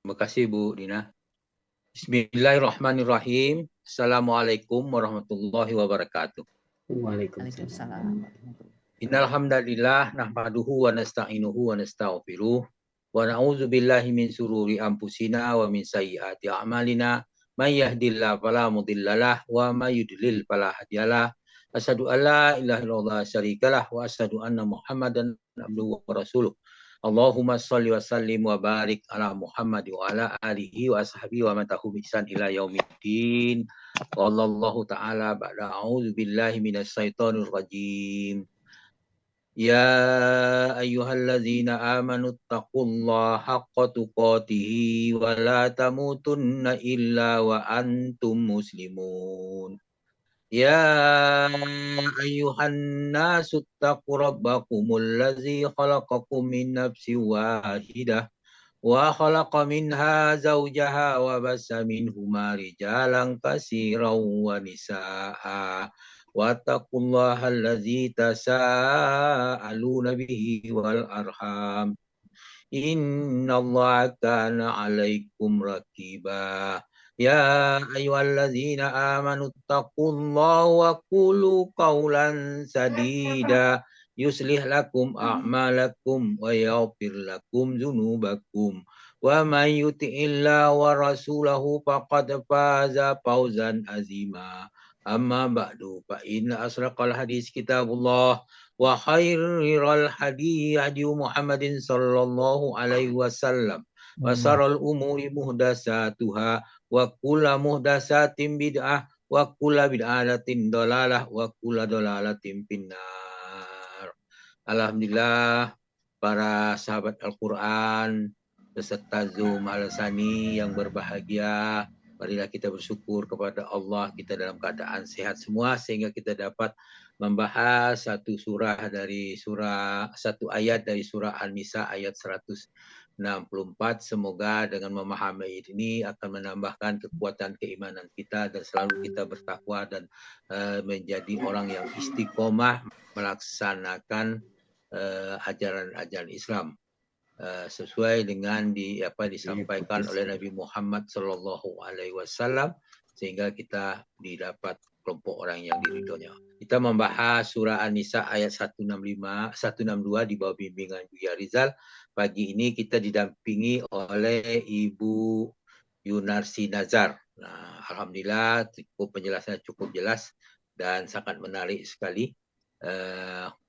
Terima kasih Bu Dina. Bismillahirrahmanirrahim. Assalamualaikum warahmatullahi wabarakatuh. Waalaikumsalam. Innal hamdalillah nahmaduhu wa nasta'inuhu wa nastaghfiruh wa na'udzu billahi min sururi anfusina wa min sayyiati a'malina. May yahdihillahu fala mudhillalah wa may yudlil fala hadiyalah. Asyhadu an la ilaha illallah syarikalah wa asyhadu anna Muhammadan abduhu wa rasuluh. Allahumma shalli wa sallim wa barik ala Muhammad wa ala alihi wa ashabihi wa man tabi'ahum bi ihsan ila yaumiddin. Wallahu ta'ala ba'da a'udzu billahi minasy syaithanir rajim. Ya ayyuhalladzina amanu taqullaha haqqa tuqatih wa la tamutunna illa wa antum muslimun. Ya ayyuhan nasu taqu rabbakumul ladzi khalaqakum min nafsin wahidah wa khalaqa minha zawjaha wa bassa minhuma rijalan katsiran wa nisaa'a wattaqullaha allazi tasaaluna bihi wal arham innallaha kana 'alaikum raqiba. Ya ayyuhallazina amanu taqullaha wa qulu qawlan sadida yuslih lakum a'malakum wa yaghfir lakum dzunubakum wa may yuti'illah wa rasulahu faqad faza fawzan azima. Amma ba'du fa inna asraqal hadis kitabullah wa khairal hadi hadi Muhammadin sallallahu alaihi wasallam wa sarral umuri muhdasatuha wa kullu muhdasatin bid'ah wa kullu bid'atin dalalah wa kullu dalalatin finnar. Alhamdulillah para sahabat Al-Quran beserta Zoom Al-Sani yang berbahagia, marilah kita bersyukur kepada Allah kita dalam keadaan sehat semua sehingga kita dapat membahas satu ayat dari surah An-Nisa ayat 164. Semoga dengan memahami ayat ini akan menambahkan kekuatan keimanan kita dan selalu kita bertakwa dan menjadi orang yang istiqomah melaksanakan ajaran-ajaran Islam sesuai dengan disampaikan oleh Nabi Muhammad Sallallahu Alaihi Wasallam sehingga kita didapat kelompok orang yang diridhonya. Kita membahas surah An-Nisa ayat 162 di bawah bimbingan Buya Rizal. Pagi ini kita didampingi oleh Ibu Yunarsi Nazar. Nah, alhamdulillah penjelasannya cukup jelas dan sangat menarik sekali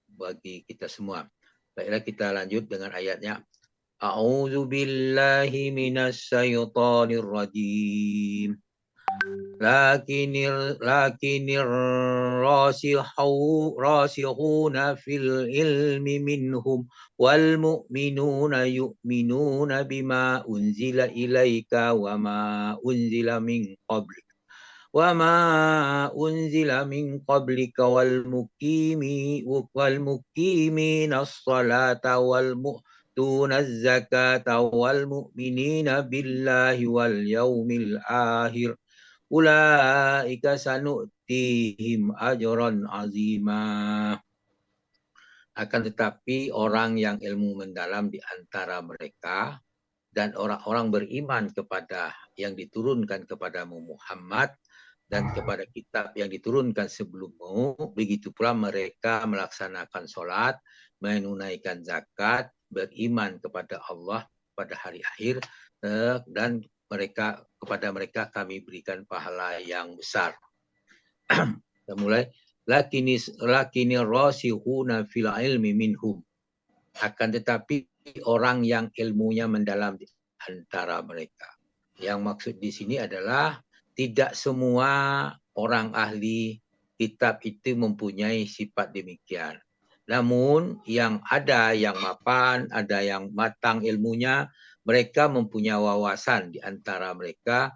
bagi kita semua. Baiklah kita lanjut dengan ayatnya. A'udzu billahi minasy syaithanir rajim. Lakinir rasikhuna fil ilmi minhum wal mu'minuna yu'minuna bima unzila ilaika wa ma unzila min qablik wal muqimina as-salata wal mu'tuna az-zakata wal mu'minina billahi wal yaumil akhir ulaika sanu'tihim ajran azima. Akan tetapi orang yang ilmu mendalam di antara mereka dan orang-orang beriman kepada yang diturunkan kepadamu Muhammad dan kepada kitab yang diturunkan sebelummu, begitu pula mereka melaksanakan sholat, menunaikan zakat, beriman kepada Allah pada hari akhir, dan kepada mereka kami berikan pahala yang besar. Kita mulai. Lakinir rasihuna fil ilmi minhum. Akan tetapi orang yang ilmunya mendalam di antara mereka. Yang maksud di sini adalah tidak semua orang ahli kitab itu mempunyai sifat demikian. Namun yang ada yang mapan, ada yang matang ilmunya, mereka mempunyai wawasan di antara mereka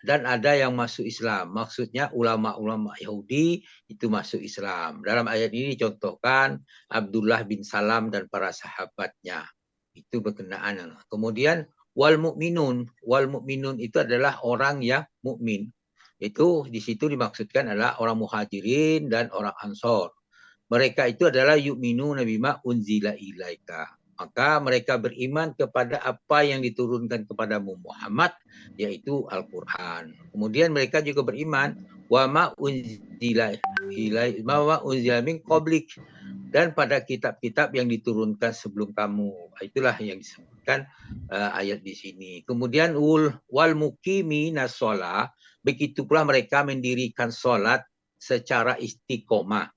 dan ada yang masuk Islam. Maksudnya ulama-ulama Yahudi itu masuk Islam. Dalam ayat ini dicontohkan Abdullah bin Salam dan para sahabatnya. Itu berkenaan. Kemudian wal mu'minun itu adalah orang yang mukmin. Itu di situ dimaksudkan adalah orang muhajirin dan orang ansor. Mereka itu adalah yu'minuna bima unzila ilaika. Maka mereka beriman kepada apa yang diturunkan kepada Muhammad, yaitu Al-Quran. Kemudian mereka juga beriman wa ma unzila min qablik, dan pada kitab-kitab yang diturunkan sebelum kamu. Itulah yang disebutkan ayat di sini. Kemudian wal muqimi nasolah, begitu pula mereka mendirikan solat secara istiqomah.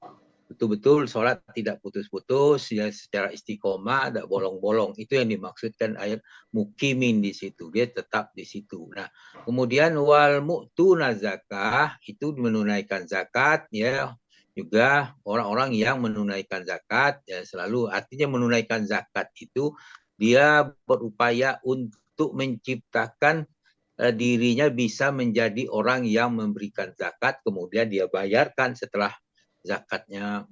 Betul-betul sholat tidak putus-putus, ya, secara istiqomah, tidak bolong-bolong. Itu yang dimaksudkan ayat mukimin di situ. Dia tetap di situ. Nah, kemudian wal mu'tuna zakah, itu menunaikan zakat, ya. Juga orang-orang yang menunaikan zakat, ya, selalu artinya menunaikan zakat itu dia berupaya untuk menciptakan dirinya bisa menjadi orang yang memberikan zakat, kemudian dia bayarkan setelah zakatnya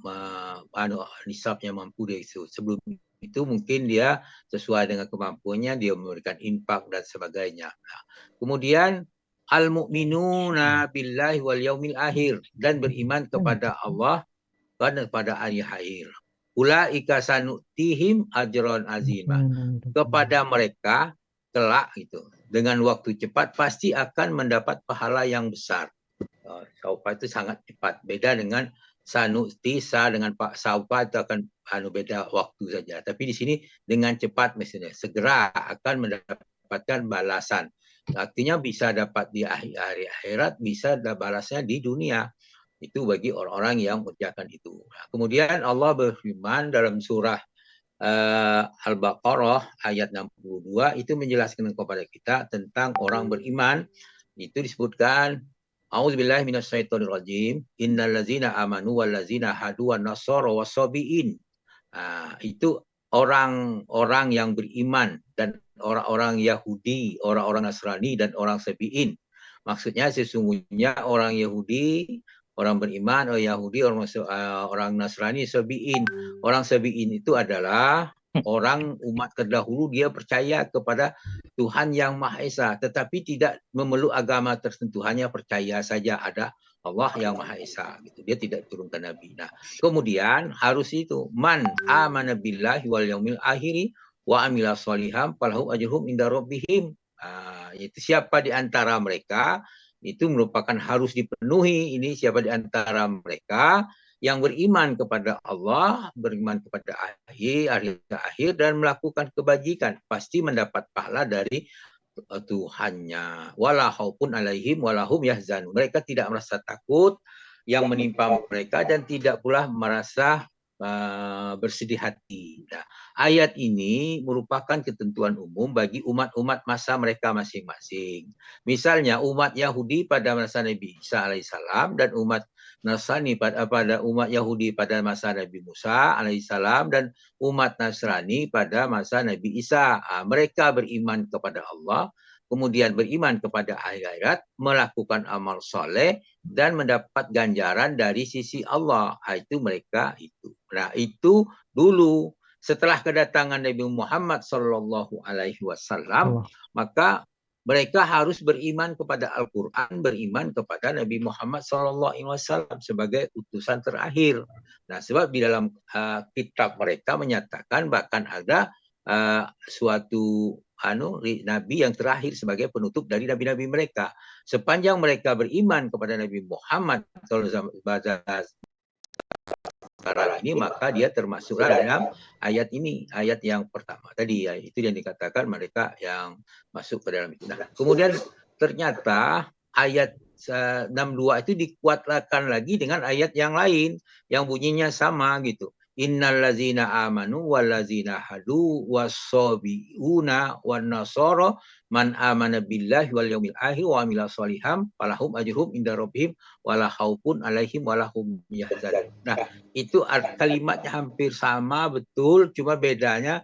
nisabnya mampu dari itu. Sebelum itu mungkin dia sesuai dengan kemampuannya dia memberikan infak dan sebagainya. Nah, kemudian al-mu'minuna billahi wal yaumil akhir, dan beriman kepada Allah dan kepada hari akhir. Ulaika sanu'tihim ajron azimah. Kepada mereka kelak itu dengan waktu cepat pasti akan mendapat pahala yang besar. Saufa itu sangat cepat, beda dengan sanutisa dengan Pak Saufa itu akan beda waktu saja. Tapi di sini dengan cepat misalnya segera akan mendapatkan balasan. Artinya bisa dapat di hari akhirat, bisa balasnya di dunia. Itu bagi orang-orang yang mengerjakan itu. Nah, kemudian Allah berfirman dalam surah Al-Baqarah ayat 62 itu menjelaskan kepada kita tentang orang beriman. Itu disebutkan A'udzubillahi minasyaitonirrajim. Innallazina amanu wallazina hadu wan nasara wasabiin. Itu orang-orang yang beriman dan orang-orang Yahudi, orang-orang Nasrani dan orang Sabiin. Maksudnya sesungguhnya orang Yahudi, orang beriman, orang Yahudi, orang Nasrani, Sabiin. Orang Sabiin itu adalah orang umat terdahulu, dia percaya kepada Tuhan yang Maha Esa, tetapi tidak memeluk agama tertentu, hanya percaya saja ada Allah yang Maha Esa. Gitu. Dia tidak turunkan Nabi. Nah, kemudian harus itu man amana billahi wal yaumil akhiri wa amila sholiham falahu ajruhum inda rabbihim. Itu siapa di antara mereka itu merupakan harus dipenuhi. Ini siapa di antara mereka yang beriman kepada Allah, beriman kepada hari akhir dan melakukan kebajikan, pasti mendapat pahala dari Tuhannya. Wala khaufun alaihim walahum yahzanun. Mereka tidak merasa takut yang menimpa mereka dan tidak pula merasa bersedih hati. Nah, ayat ini merupakan ketentuan umum bagi umat-umat masa mereka masing-masing. Misalnya umat Yahudi pada masa Nabi Isa alaihissalam dan umat Nasrani pada umat Yahudi pada masa Nabi Musa alaihissalam dan umat Nasrani pada masa Nabi Isa. Mereka beriman kepada Allah, kemudian beriman kepada akhirat, melakukan amal soleh dan mendapat ganjaran dari sisi Allah. Itu mereka itu. Nah, itu dulu setelah kedatangan Nabi Muhammad Sallallahu Alaihi Wasallam, maka mereka harus beriman kepada Al-Quran, beriman kepada Nabi Muhammad Sallallahu Alaihi Wasallam sebagai utusan terakhir. Nah, sebab di dalam kitab mereka menyatakan bahkan ada suatu Nabi yang terakhir sebagai penutup dari nabi-nabi mereka. Sepanjang mereka beriman kepada Nabi Muhammad kalau bahasa sekarang ini, maka dia termasuklah dalam ayat ini, ayat yang pertama tadi, ya, itu yang dikatakan mereka yang masuk ke dalam itu. Nah, kemudian ternyata ayat 62 itu dikuatkan lagi dengan ayat yang lain yang bunyinya sama gitu. Innallazina amanu wallazina hadu wasabiuna wan nasara man amana billahi wal yaumil akhir wa amila sholiham falahum ajruhum inda rabbihim wala khaufun alaihim wala hum yahzanun. Nah, itu kalimatnya hampir sama betul, cuma bedanya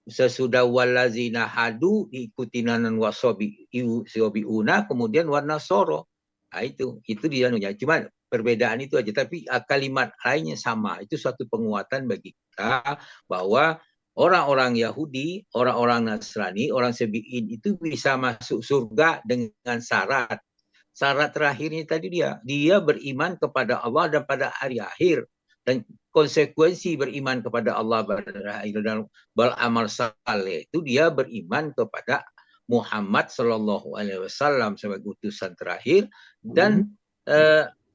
sesudah wallazina hadu diikuti nanan wasabiuna kemudian wan nasara. Nah, itu dia anunya. Cuma perbedaan itu aja, tapi kalimat lainnya sama. Itu suatu penguatan bagi kita bahwa orang-orang Yahudi, orang-orang Nasrani, orang Sabiin itu bisa masuk surga dengan syarat. Syarat terakhirnya tadi dia beriman kepada Allah dan pada hari akhir Dan konsekuensi beriman kepada Allah dan beramal saleh itu dia beriman kepada Muhammad Sallallahu Alaihi Wasallam sebagai utusan terakhir dan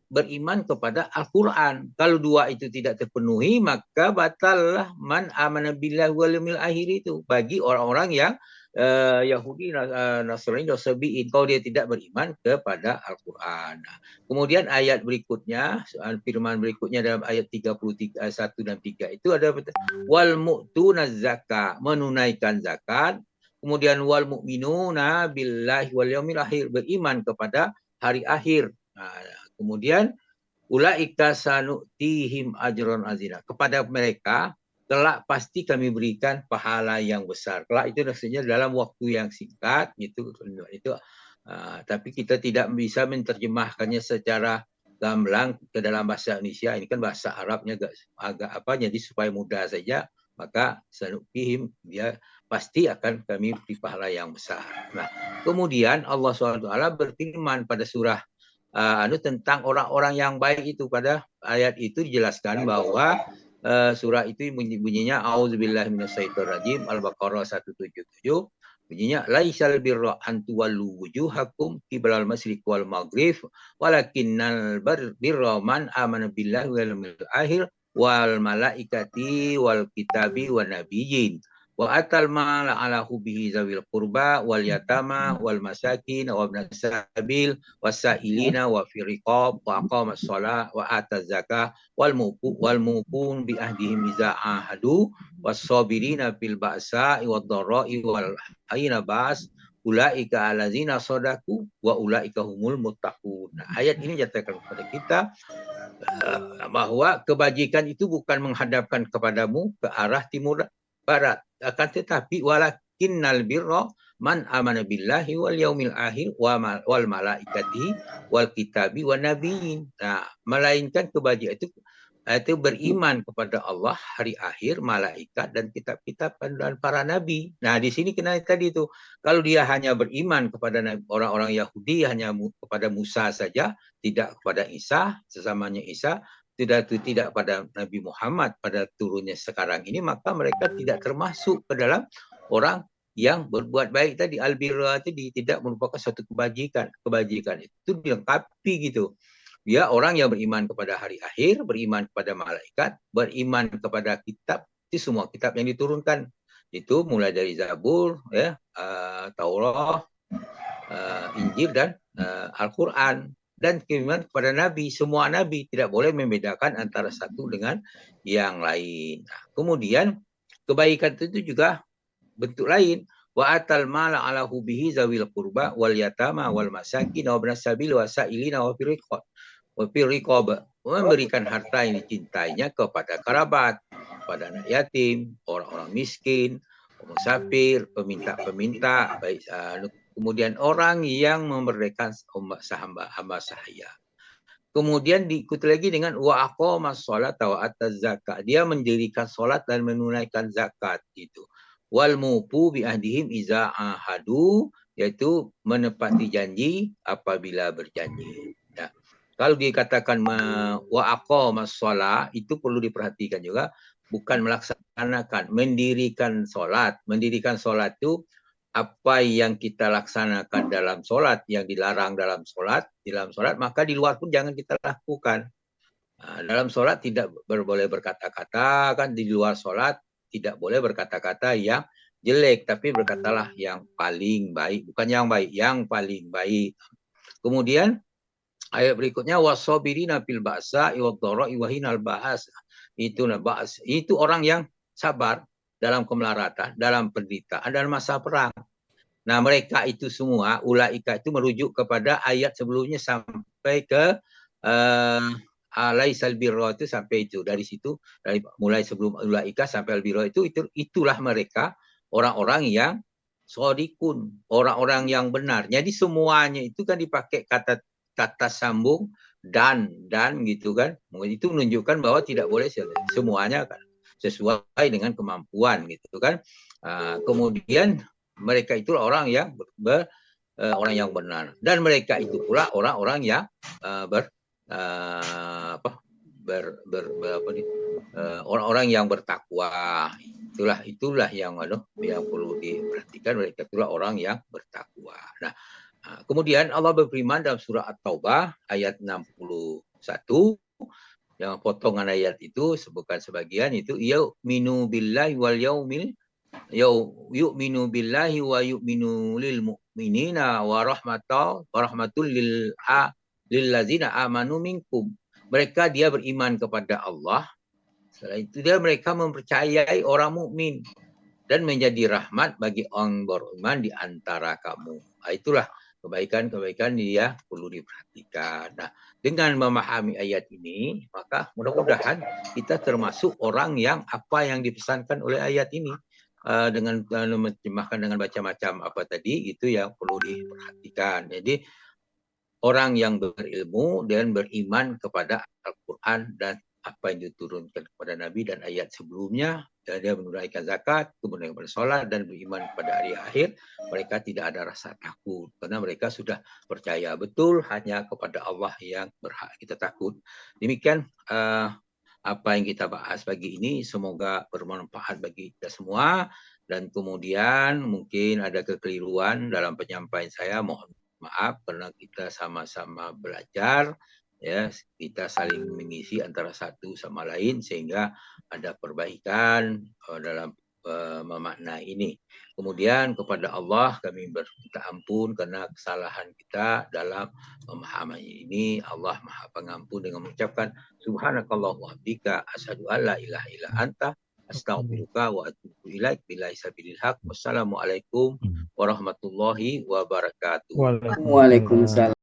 beriman kepada Al-Quran. Kalau dua itu tidak terpenuhi, maka batallah man amana billahi wal yawmil akhir itu bagi orang-orang yang Yahudi, Nasrani, dan Sabi'in, kalau dia tidak beriman kepada Al-Quran. Kemudian ayat berikutnya, firman berikutnya dalam ayat 31 dan 3 itu ada wal mu'tuna zakat, menunaikan zakat. Kemudian wal mu'minuna billahi wal yaumil akhir, beriman kepada hari akhir. Kemudian ulaika sanu'tihim ajron azina, kepada mereka kelak pasti kami berikan pahala yang besar. Kelak itu maksudnya dalam waktu yang singkat itu. Tapi kita tidak bisa menerjemahkannya secara gamblang ke dalam bahasa Indonesia. Ini kan bahasa Arabnya agak apa, jadi supaya mudah saja. Maka sanu'tihim, dia pasti akan kami beri pahala yang besar. Nah, kemudian Allah SWT berfirman pada surah tentang orang-orang yang baik itu. Pada ayat itu dijelaskan bahwa surah itu bunyinya auzubillahi minasyaitonirrajim, Al-Baqarah 177, bunyinya laisal birra an tuwallu wujuhakum qiblal masyriq wal maghrib walakinnal birra man amana billahi wal yawmil akhir wal malaikati wal kitabi wan nabiyyin wa atal mal ala hubbihi zawil qurba wal yatama wal masakin wa ibnas sabil wasailina wa fi riqab wa aqamas shalah wa ataz zakah wal mupun bi ahdihim iza ahadu was-sabirina fil ba'sa'i wad dharra'i wal aina bas ulaika allazina shadaku wa ulaika humul muttaqun. Nah, ayat ini nyatakan kepada kita bahwa kebajikan itu bukan menghadapkan kepadamu ke arah timur barat, akan tetapi walakinnal birra man amana billahi wal yaumil akhir wal malaikati wal kitabi wan nabiyyin. Nah, melainkan kebajikan itu beriman kepada Allah, hari akhir, malaikat dan kitab-kitab dan para nabi. Nah, di sini kena tadi itu, kalau dia hanya beriman kepada orang-orang Yahudi hanya kepada Musa saja, tidak kepada Isa, sesamanya Isa, tidak pada Nabi Muhammad pada turunnya sekarang ini, maka mereka tidak termasuk ke dalam orang yang berbuat baik tadi. Al-birra tadi tidak merupakan suatu kebajikan. Kebajikan itu dilengkapi gitu. Dia orang yang beriman kepada hari akhir, beriman kepada malaikat, beriman kepada kitab, itu semua kitab yang diturunkan. Itu mulai dari Zabur, ya, Taurat, Injil dan Al-Quran. Dan keimanan kepada Nabi, semua Nabi, tidak boleh membedakan antara satu dengan yang lain. Nah, kemudian kebaikan itu juga bentuk lain. Wa atal mala ala hubihi zawil qurba wal yatama wal masakin wa ibnas sabil wa sa'ilina wa firriqab, memberikan harta yang dicintainya kepada kerabat, kepada anak yatim, orang-orang miskin, musafir, peminta-peminta, baik kemudian orang yang memerdekakan hamba sahaya. Kemudian diikuti lagi dengan wa aqamas shalat wa ataz zakat. Dia mendirikan salat dan menunaikan zakat itu. Wal mufu bi ahdihim iza ahadu, yaitu menepati janji apabila berjanji. Ya. Kalau dikatakan wa aqamas shalah, itu perlu diperhatikan juga, bukan melaksanakan, mendirikan salat. Mendirikan salat itu apa yang kita laksanakan dalam sholat, yang dilarang dalam sholat, maka di luar pun jangan kita lakukan. Nah, dalam sholat tidak boleh berkata-kata, kan di luar sholat tidak boleh berkata-kata yang jelek, tapi berkatalah yang paling baik, bukan yang baik, yang paling baik. Kemudian ayat berikutnya wasabirina fil ba'sa wad dharra'i wa hinal ba'as. Itu orang yang sabar dalam kemelaratan, dalam penderitaan dan masa perang. Nah, mereka itu semua, ulaika itu merujuk kepada ayat sebelumnya sampai ke alaisal birra itu, sampai itu. Dari situ, mulai sebelum ulaika sampai al-birra itulah mereka orang-orang yang shadikun, orang-orang yang benar. Jadi semuanya itu kan dipakai kata sambung dan gitu kan. Itu menunjukkan bahwa tidak boleh semuanya kan sesuai dengan kemampuan gitu kan. Kemudian mereka itulah orang yang orang yang benar, dan mereka itu pula orang-orang yang orang-orang yang bertakwa. Itulah yang perlu diperhatikan. Mereka itulah orang yang bertakwa. Nah, kemudian Allah berfirman dalam surah At-Taubah ayat 61, yang potongan ayat itu sebutkan sebagian itu yu'minu billahi wal yu'minu billahi wa yu'minu lil mu'minina wa rahmatul lil ladzina amanu minkum. Mereka dia beriman kepada Allah. Setelah itu mereka mempercayai orang mukmin dan menjadi rahmat bagi orang beriman di antara kamu. Itulah kebaikan-kebaikan dia perlu diperhatikan. Nah, dengan memahami ayat ini, maka mudah-mudahan kita termasuk orang yang apa yang dipesankan oleh ayat ini, dengan menerjemahkan dengan macam-macam apa tadi, itu yang perlu diperhatikan. Jadi orang yang berilmu dan beriman kepada Al-Quran dan apa yang diturunkan kepada Nabi dan ayat sebelumnya, dan dia menunaikan zakat, kemudian bersolat dan beriman kepada hari akhir, mereka tidak ada rasa takut karena mereka sudah percaya betul hanya kepada Allah yang berhak kita takut. Demikian apa yang kita bahas pagi ini, semoga bermanfaat bagi kita semua. Dan kemudian mungkin ada kekeliruan dalam penyampaian saya, mohon maaf karena kita sama-sama belajar, ya, kita saling mengisi antara satu sama lain sehingga ada perbaikan dalam memaknai ini. Kemudian kepada Allah kami berminta ampun karena kesalahan kita dalam memahami ini. Allah Maha Pengampun dengan mengucapkan subhanakallahumma wa bihamdika asyhadu an la ilaha illa anta astaghfiruka wa atubu ilaik. Billahi sabilil haq. Wassalamualaikum warahmatullahi wabarakatuh. Waalaikumsalam.